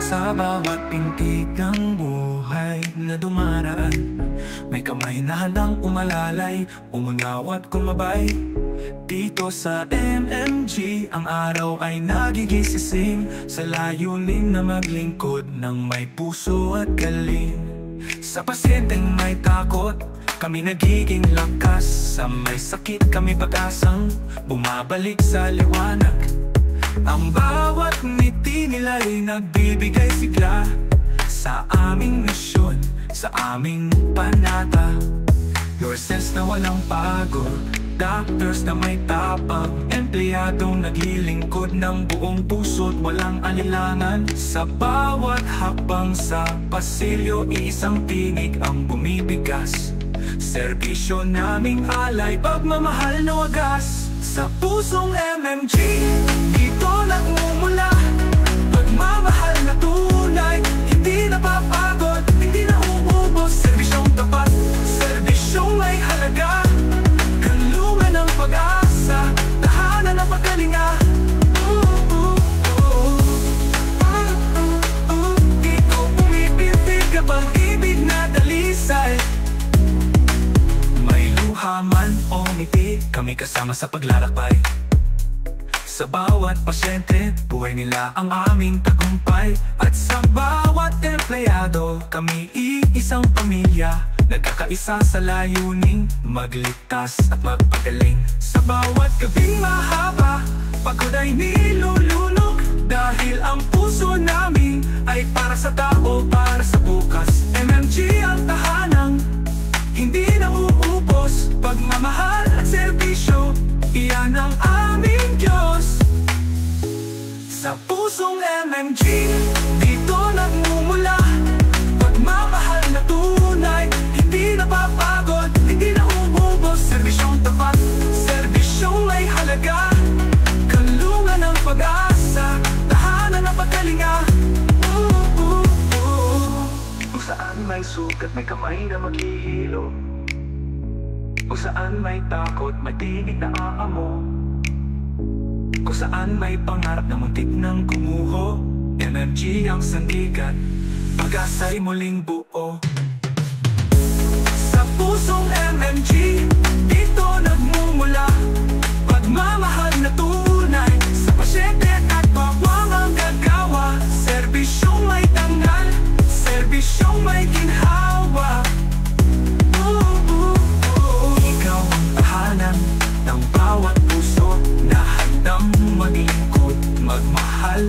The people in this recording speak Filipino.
Sa bawat pintig ng buhay na dumaraan, may kamay na handang umalalay, umungawat kumabay. Dito sa MMG, ang araw ay nagigising sa layunin na maglingkod ng may puso at galing. Sa pasyenteng may takot, kami nagiging lakas. Sa may sakit kami pag-asang bumabalik sa liwanag. Ang bawat ngiti nila'y nagbibigay sigla sa aming misyon, sa aming panata. Nurses na walang pagod, doctors na may tapang, empleyadong naglilingkod ng buong puso't walang alinlangan. Sa bawat hakbang sa pasilyo, isang tinig ang bumibigas. Serbisyo naming alay, pagmamahal na wagas. Sa pusong MMG, dito nagmumula pagmamahal na tunay, hindi napapagod, hindi nauubos. Serbisyong tapat, serbisyong may halaga, kanlungan ng pag-asa, tahanan ng pagkalinga. Dito pumipintig kapag ibig na dalisay. May luha man o ngiti, kami kasama sa paglalakbay. Sa bawat pasyente, buhay nila ang aming tagumpay. At sa bawat empleyado, kami iisang pamilya, nagkakaisa sa layuning magligtas at magpagaling. Sa bawat gabing mahaba, pagod ay nilulunok, dahil ang puso namin ay para sa tao, para sa bukas. MMG ang tahanang hindi nauubos, pagmamahal at serbisyo, iyan ang aming Diyos. Sa pusong MMG, dito nagmumula pagmamahal na tunay, hindi napapagod, hindi nauubos. Serbisyong tapat, serbisyong may halaga, kanlungan ng pag-asa, tahanan ng pagkalinga. Kung saan may sugat, may kamay na maghihilo. Kung saan may takot, may tinig na aamo. Kung saan may pangarap na muntik ng gumuho, MMG ang sandigan, pag-asa'y muling buo. Sa pusong MMG, dito nagmumula pagmamahal na tunay, sa pasyente at bawang ang gagawa. Serbisyong may tangal, serbisyong may ginhawa. Ikaw ang tahanan ng bawat puso na handang maglingkod, magmahal